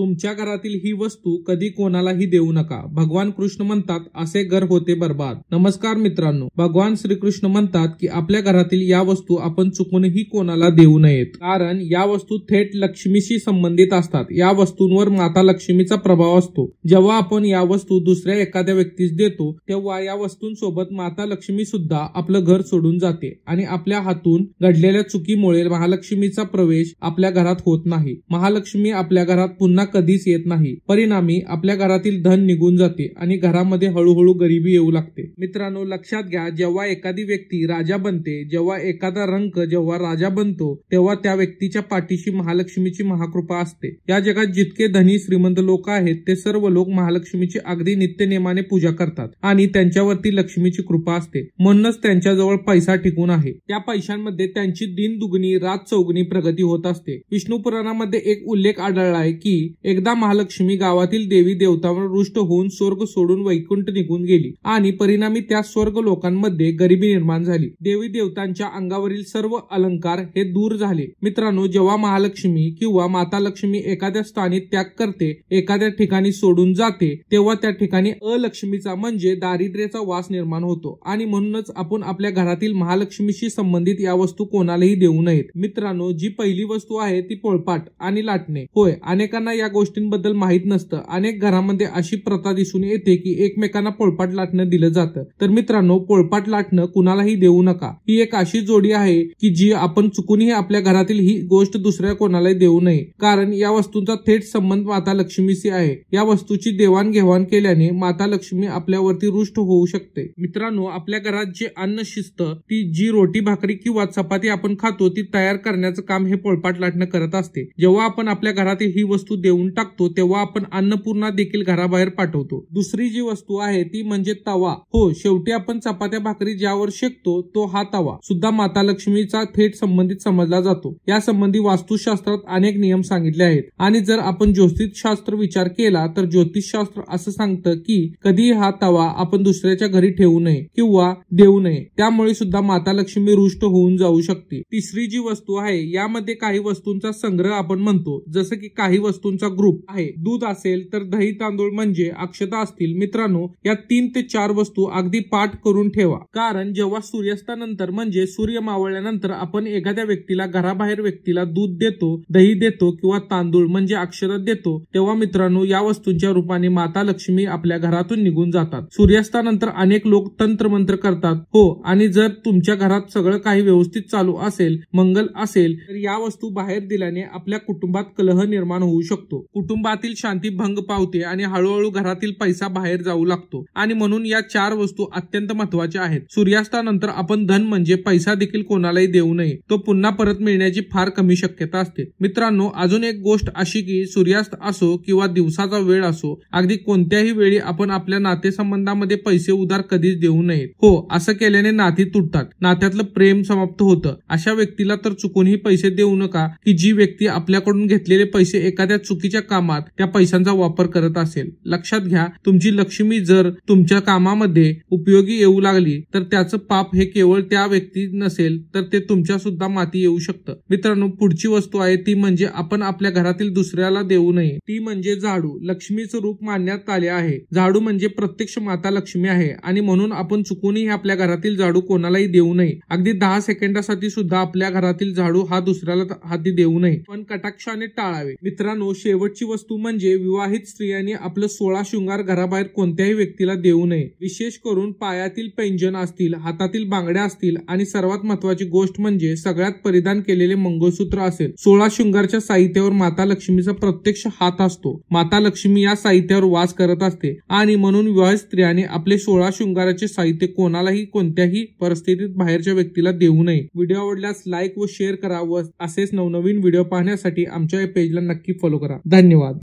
तुमच्या घरातील ही वस्तू कधी कोणालाही देऊ नका. भगवान कृष्ण म्हणतात असे घर होते बर्बाद. नमस्कार मित्रांनो, भगवान श्रीकृष्ण म्हणतात की आपल्या घरातील या वस्तू आपण चुकूनही कोणाला देऊ नयेत, कारण या वस्तू थेट लक्ष्मीशी संबंधित असतात. या वस्तूंवर माता लक्ष्मीचा प्रभाव असतो. जेव्हा आपण या वस्तू दुसऱ्या एखाद्या व्यक्तीस देतो तेव्हा या वस्तूंसोबत माता लक्ष्मी सुद्धा आपलं घर सोडून जाते आणि आपल्या हातून घडलेल्या चुकीमुळे महालक्ष्मीचा प्रवेश आपल्या घरात होत नाही. महालक्ष्मी आपल्या घरात पुन्हा कधीच येत नाही. परिणामी आपल्या घरातील धन निघून जाते आणि घरामध्ये हळूहळू गरिबी येऊ लागते. मित्रांनो, लक्षात घ्या, जेव्हा एखादी व्यक्ती राजा बनते, जेव्हा एखादा रंक जेव्हा राजा बनतो, तेव्हा त्या व्यक्तीच्या पाठीशी महालक्ष्मीची महाकृपा असते. या जगात जितके धनी श्रीमंत लोक आहेत ते सर्व लोक महालक्ष्मीची अगदी नित्यनेमाने पूजा करतात आणि त्यांच्यावरती लक्ष्मीची कृपा असते. म्हणूनच त्यांच्याजवळ पैसा टिकून आहे. त्या पैशांमध्ये त्यांची दिन दुगणी रात चौगुणी प्रगती होत असते. विष्णू पुराणामध्ये एक उल्लेख आढळला आहे की एकदा महालक्ष्मी गावातील देवी देवतांवर रुष्ट होऊन स्वर्ग सोडून वैकुंठ निघून गेली आणि परिणामी त्या स्वर्ग लोकांमध्ये गरिबी निर्माण झाली. देवी देवतांच्या अंगावरील सर्व अलंकार हे दूर झाले. मित्रांनो, जेव्हा महालक्ष्मी किंवा माता लक्ष्मी एखाद्या स्थानी त्याग करते, एखाद्या ठिकाणी सोडून जाते, तेव्हा त्या ठिकाणी अलक्ष्मीचा म्हणजे दारिद्र्याचा वास निर्माण होतो आणि म्हणूनच आपण आपल्या घरातील महालक्ष्मीशी संबंधित या वस्तू कोणालाही देऊ नयेत. मित्रांनो, जी पहिली वस्तू आहे ती पोळपाट आणि लाटणे होय. अनेकांना या गोष्टींबद्दल माहित नसतं. अनेक घरामध्ये अशी प्रथा दिसून येते की एकमेकांना पोळपाट लाटणं दिलं जातं. तर मित्रांनो, पोळपाट लाटणं कुणालाही देऊ नका. ही एक अशी जोडी आहे की जी आपण चुकूनही आपल्या घरातील ही गोष्ट दुसऱ्या कोणालाही देऊ नये, कारण या वस्तूंचा थेट संबंध माता लक्ष्मीशी आहे. या वस्तूची देवाणघेवाण केल्याने माता लक्ष्मी आपल्यावरती रुष्ट होऊ शकते. मित्रांनो, आपल्या घरात जे अन्न शिजतं, ती जी रोटी भाकरी किंवा चपाती आपण खातो, ती तयार करण्याचं काम हे पोळपाट लाटणं करत असते. जेव्हा आपण आपल्या घरातील ही वस्तू देऊन टाकतो तेव्हा आपण अन्नपूर्णा देखील घराबाहेर पाठवतो. दुसरी जी वस्तू आहे ती म्हणजे तवा. हो, शेवटी आपण चपात्या भाकरी ज्यावर शेकतो तो हा तवा सुद्धा माता लक्ष्मीचा थेट संबंधित समजला जातो. या संबंधी वास्तुशास्त्रात अनेक नियम सांगितले आहेत आणि जर आपण ज्योतिषशास्त्र विचार केला तर ज्योतिषशास्त्र असं सांगतं की कधी हा तवा आपण दुसऱ्याच्या घरी ठेवू नये किंवा देऊ नये, त्यामुळे सुद्धा माता लक्ष्मी रुष्ट होऊन जाऊ शकते. तिसरी जी वस्तू आहे यामध्ये काही वस्तूंचा संग्रह आपण म्हणतो, जसं की काही वस्तूंचा ग्रुप आहे. दूध असेल तर दही तांदूळ म्हणजे अक्षता असतील. मित्रांनो, या 3 ते 4 वस्तू अगदी पाठ करून ठेवा, कारण जेव्हा सूर्यास्तानंतर म्हणजे सूर्य मावळल्यानंतर आपण एखाद्या व्यक्तीला घराबाहेर व्यक्तीला दूध देतो, दही देतो किंवा तांदूळ म्हणजे अक्षता देतो, तेव्हा मित्रांनो या वस्तूंच्या रूपाने माता लक्ष्मी आपल्या घरातून निघून जातात. सूर्यास्तानंतर अनेक लोक तंत्रमंत्र करतात. हो, आणि जर तुमच्या घरात सगळं काही व्यवस्थित चालू असेल, मंगल असेल, तर या वस्तू बाहेर दिल्याने आपल्या कुटुंबात कलह निर्माण होऊ शकतो. कुटुंबातील शांती भंग पावते आणि हळूहळू घरातील पैसा बाहेर जाऊ लागतो आणि म्हणून या 4 वस्तू अत्यंत महत्वाच्या आहेत. सूर्यास्तानंतर आपण धन म्हणजे पैसा देखील कोणालाही देऊ नये. तो पुन्हा परत मिळण्याची फार कमी शक्यता असते. मित्रांनो, अजून एक गोष्ट अशी की सूर्यास्त असो किंवा दिवसाचा वेळ असो, अगदी कोणत्याही वेळी आपण आपल्या नातेसंबंधामध्ये पैसे उधार कधीच देऊ नयेत. हो, असं केल्याने नाती तुटतात, नात्यातलं प्रेम समाप्त होतं. अशा व्यक्तीला तर चुकूनही पैसे देऊ नका की जी व्यक्ती आपल्याकडून घेतलेले पैसे एखाद्या चुकीच्या कामात त्या पैशांचा वापर करत असेल. लक्षात घ्या, तुमची लक्ष्मी जर तुमच्या कामामध्ये उपयोगी येऊ लागली तर त्याचं पाप हे केवळ त्या व्यक्ती नसेल तर ते तुमच्या सुद्धा माती येऊ शकतं. मित्रांनो, पुढची वस्तू आहे ती म्हणजे आपण आपल्या घरातील दुसऱ्याला देऊ नये, ती म्हणजे झाडू. लक्ष्मीचं रूप मानण्यात आले आहे. झाडू म्हणजे प्रत्यक्ष माता लक्ष्मी आहे आणि म्हणून आपण चुकूनही आपल्या घरातील झाडू कोणालाही देऊ नये. अगदी 10 सेकंदासाठी सुद्धा आपल्या घरातील झाडू हा दुसऱ्याला हाती देऊ नये, पण कटाक्षाने टाळावे. मित्रांनो, शेवटची वस्तू म्हणजे विवाहित स्त्रियांनी आपलं 16 शृंगार घराबाहेर कोणत्याही व्यक्तीला देऊ नये. विशेष करून पायातील पैंजण असतील, हातातील बांगड्या असतील आणि सर्वात महत्वाची गोष्ट म्हणजे सगळ्यात परिधान केलेले मंगळसूत्र असेल. 16 शृंगारच्या साहित्यावर माता लक्ष्मीचा प्रत्यक्ष हात असतो. माता लक्ष्मी या साहित्यावर वास करत असते आणि म्हणून विवाहित स्त्रियांनी आपले 16 शृंगाराचे साहित्य कोणालाही कोणत्याही परिस्थितीत बाहेरच्या व्यक्तीला देऊ नये. व्हिडिओ आवडल्यास लाईक व शेअर करा व असेच नवनवीन व्हिडिओ पाहण्यासाठी आमच्या या पेजला नक्की फॉलो करा. धन्यवाद.